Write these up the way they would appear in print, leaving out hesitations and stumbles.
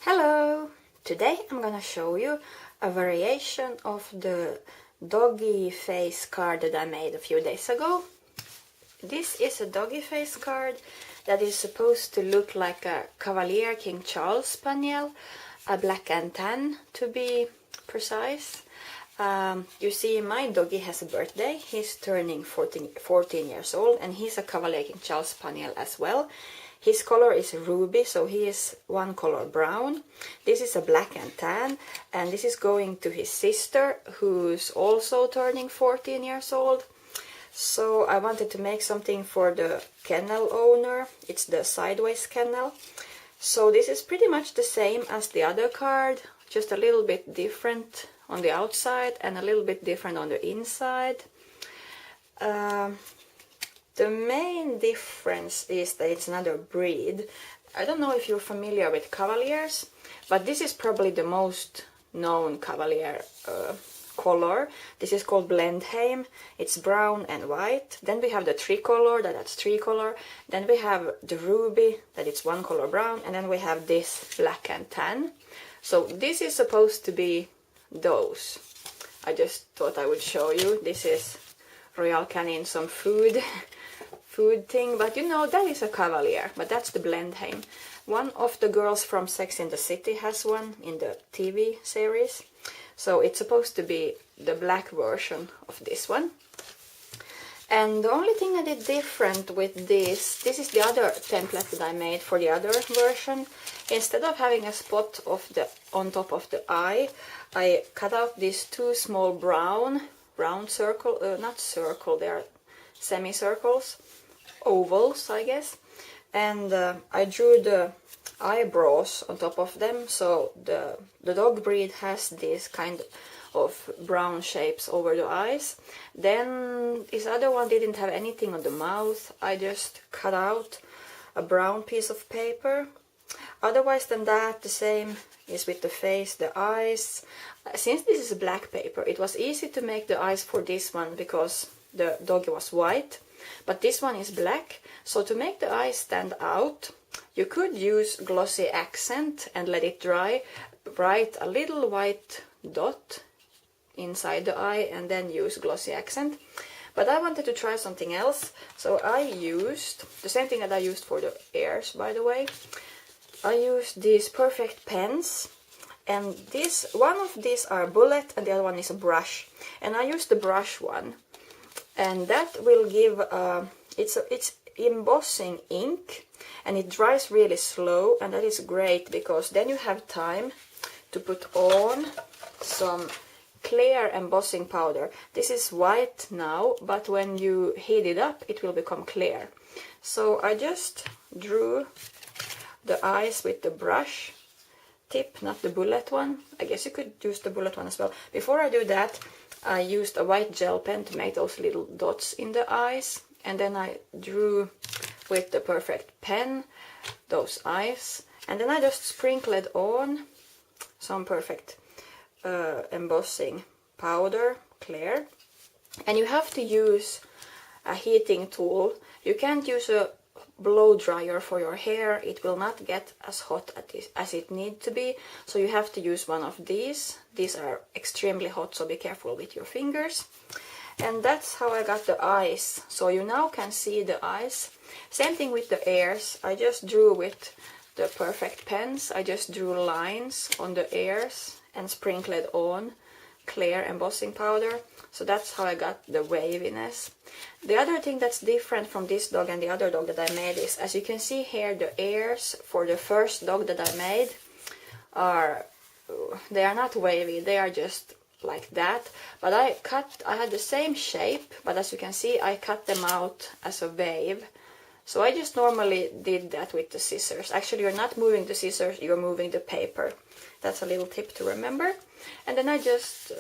Hello! Today I'm gonna show you a variation of the doggy face card that I made a few days ago. This is a doggy face card that is supposed to look like a Cavalier King Charles Spaniel, a black and tan to be precise. You see, my doggy has a birthday. He's turning 14 years old, and he's a Cavalier King Charles Spaniel as well. His color is ruby, so he is one color brown. This is a black and tan, and this is going to his sister, who's also turning 14 years old. So I wanted to make something for the kennel owner. It's the sideways kennel. So this is pretty much the same as the other card, just a little bit different on the outside and a little bit different on the inside. The main difference is that it's another breed. I don't know if you're familiar with Cavaliers, but this is probably the most known Cavalier color. This is called Blendheim. It's brown and white. Then we have the tricolor, that's tricolor. Then we have the ruby, that it's one color brown. And then we have this black and tan. So this is supposed to be those. I just thought I would show you. This is Royal Canin, some food thing, but you know, that is a Cavalier, but that's the Blendheim. One of the girls from Sex and the City has one in the TV series, so it's supposed to be the black version of this one. And the only thing I did different with this is the other template that I made for the other version. Instead of having a spot on top of the eye, I cut out these two small round circle, not circle, they're semicircles, ovals, I guess, and I drew the eyebrows on top of them, so the dog breed has this kind of brown shapes over the eyes. Then this other one didn't have anything on the mouth. I just cut out a brown piece of paper. Otherwise than that, the same is with the face, the eyes. Since this is black paper, it was easy to make the eyes for this one because the doggy was white. But this one is black, so to make the eyes stand out, you could use glossy accent and let it dry, write a little white dot inside the eye and then use glossy accent. But I wanted to try something else, so I used the same thing that I used for the ears, by the way. I used these perfect pens, and one of these are bullet and the other one is a brush, and I used the brush one. And that will give, it's embossing ink, and it dries really slow, and that is great because then you have time to put on some clear embossing powder. This is white now, but when you heat it up, it will become clear. So I just drew the eyes with the brush tip, not the bullet one. I guess you could use the bullet one as well. Before I do that, I used a white gel pen to make those little dots in the eyes, and then I drew with the perfect pen those eyes, and then I just sprinkled on some perfect embossing powder, clear. And you have to use a heating tool. You can't use a blow dryer for your hair, it will not get as hot as it needs to be, so you have to use one of these. These are extremely hot, so be careful with your fingers. And that's how I got the eyes, so you now can see the eyes. Same thing with the ears. I just drew with the perfect pens, I just drew lines on the ears and sprinkled on clear embossing powder. So that's how I got the waviness. The other thing that's different from this dog and the other dog that I made is, as you can see here, the ears for the first dog that I made they are not wavy, they are just like that. But I had the same shape, but as you can see, I cut them out as a wave. So I just normally did that with the scissors. Actually, you're not moving the scissors, you're moving the paper. That's a little tip to remember. And then I just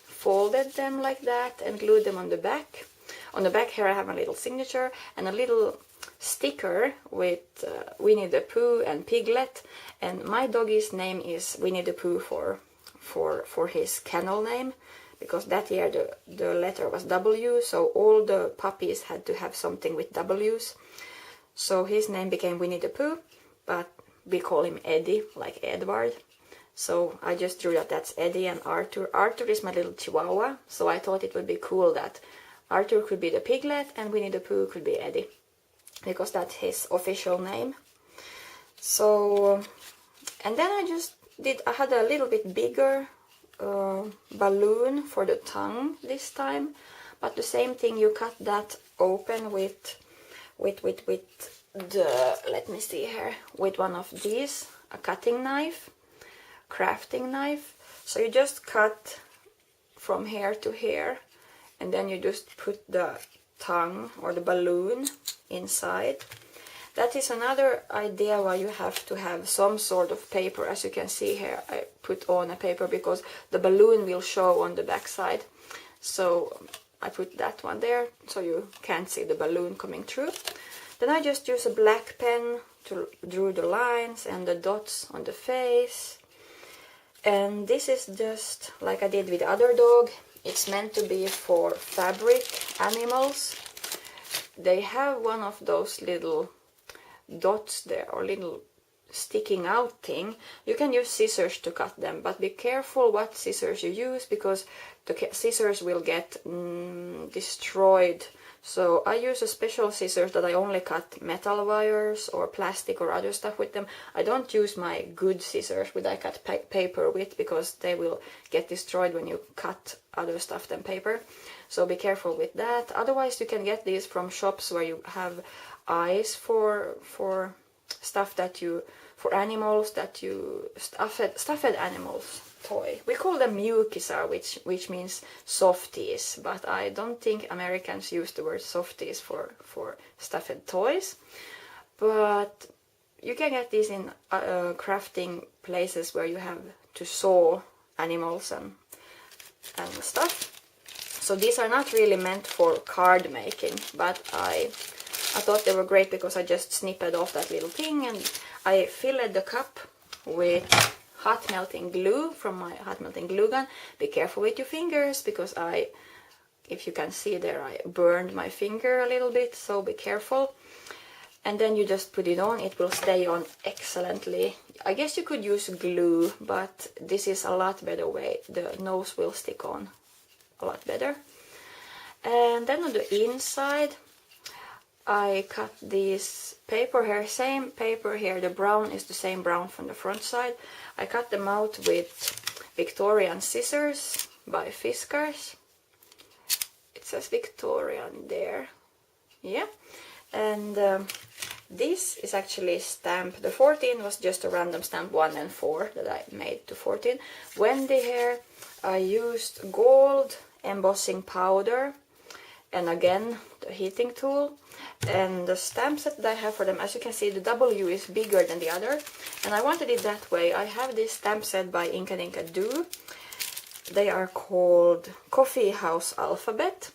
folded them like that and glued them on the back. On the back here I have a little signature and a little sticker with Winnie the Pooh and Piglet. And my doggy's name is Winnie the Pooh for his kennel name. because that year the letter was W, so all the puppies had to have something with W's. So his name became Winnie the Pooh, but we call him Eddie, like Edward. So I just drew that that's Eddie and Arthur. Arthur is my little chihuahua, so I thought it would be cool that Arthur could be the piglet and Winnie the Pooh could be Eddie, because that's his official name. So, and then I had a little bit bigger balloon for the tongue this time, but the same thing, you cut that open with the, let me see here, with one of these, a cutting knife, crafting knife. So you just cut from here to here, and then you just put the tongue or the balloon inside. That is another idea why you have to have some sort of paper. As you can see here, I put on a paper because the balloon will show on the back side. So I put that one there so you can't see the balloon coming through. Then I just use a black pen to draw the lines and the dots on the face. And this is just like I did with the other dog. It's meant to be for fabric animals. They have one of those little dots there, or little sticking out thing. You can use scissors to cut them, but be careful what scissors you use, because the scissors will get destroyed. So I use a special scissors that I only cut metal wires or plastic or other stuff with them. I don't use my good scissors which I cut paper with, because they will get destroyed when you cut other stuff than paper. So be careful with that. Otherwise you can get these from shops where you have eyes for stuff that you, for animals that you, stuffed animals toy. We call them mjukisar, which means softies, but I don't think Americans use the word softies for stuffed toys. But you can get these in crafting places where you have to sew animals and stuff. So these are not really meant for card making, but I thought they were great because I just snipped off that little thing, and I filled the cup with hot melting glue from my hot melting glue gun. Be careful with your fingers, because if you can see there, I burned my finger a little bit, so be careful. And then you just put it on. It will stay on excellently. I guess you could use glue, but this is a lot better way. The nose will stick on a lot better. And then on the inside, I cut this paper here, same paper here, the brown is the same brown from the front side. I cut them out with Victorian scissors by Fiskars. It says Victorian there. Yeah. And this is actually stamp. The 14 was just a random stamp 1 and 4 that I made to 14. Wendy here, I used gold embossing powder, and again the heating tool. And the stamp set that I have for them, as you can see, the W is bigger than the other, and I wanted it that way. I have this stamp set by Inka Dinka Do. They are called Coffee House Alphabet,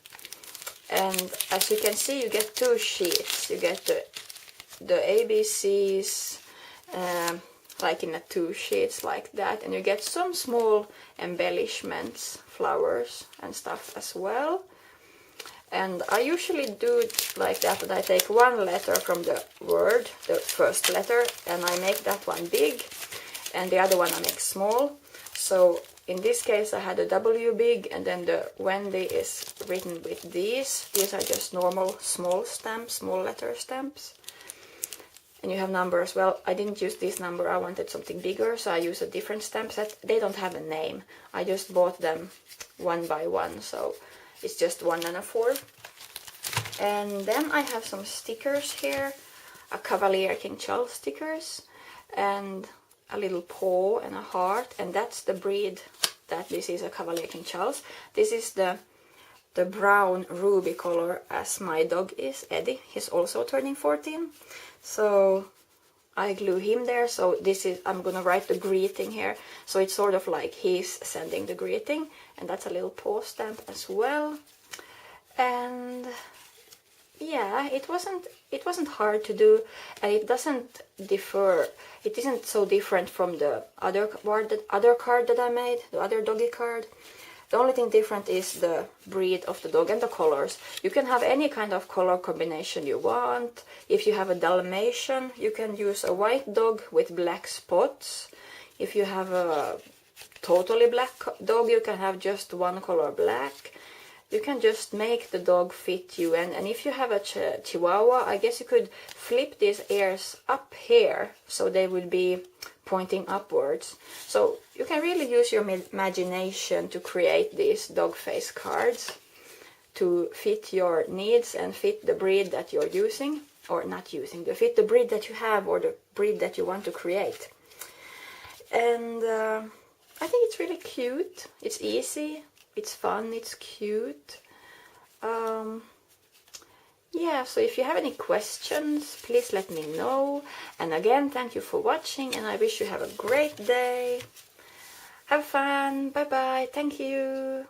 and as you can see, you get 2 sheets. You get the ABCs like in a 2 sheets like that, and you get some small embellishments, flowers and stuff as well. And I usually do it like that I take one letter from the word, the first letter, and I make that one big, and the other one I make small. So in this case I had a W big, and then the Wendy is written with these. These are just normal small stamps, small letter stamps. And you have numbers. Well, I didn't use this number, I wanted something bigger, so I used a different stamp set. They don't have a name. I just bought them one by one, so it's just 1 and a 4. And then I have some stickers here, a Cavalier King Charles stickers, and a little paw and a heart, and that's the breed that this is, a Cavalier King Charles. This is the brown ruby color, as my dog is, Eddie. He's also turning 14. So I glue him there. So this is, I'm gonna write the greeting here. So it's sort of like he's sending the greeting, and that's a little paw stamp as well. And yeah, it wasn't hard to do, and it doesn't differ. It isn't so different from the other card that I made, the other doggy card. The only thing different is the breed of the dog and the colors. You can have any kind of color combination you want. If you have a Dalmatian, you can use a white dog with black spots. If you have a totally black dog, you can have just one color black. You can just make the dog fit you. And if you have a Chihuahua, I guess you could flip these ears up here so they would be pointing upwards. So you can really use your imagination to create these dog face cards to fit your needs and fit the breed that you're using, or not using, to fit the breed that you have or the breed that you want to create. And I think it's really cute. It's easy, it's fun, it's cute. Yeah, so if you have any questions, please let me know. And again, thank you for watching, and I wish you have a great day. Have fun. Bye bye. Thank you.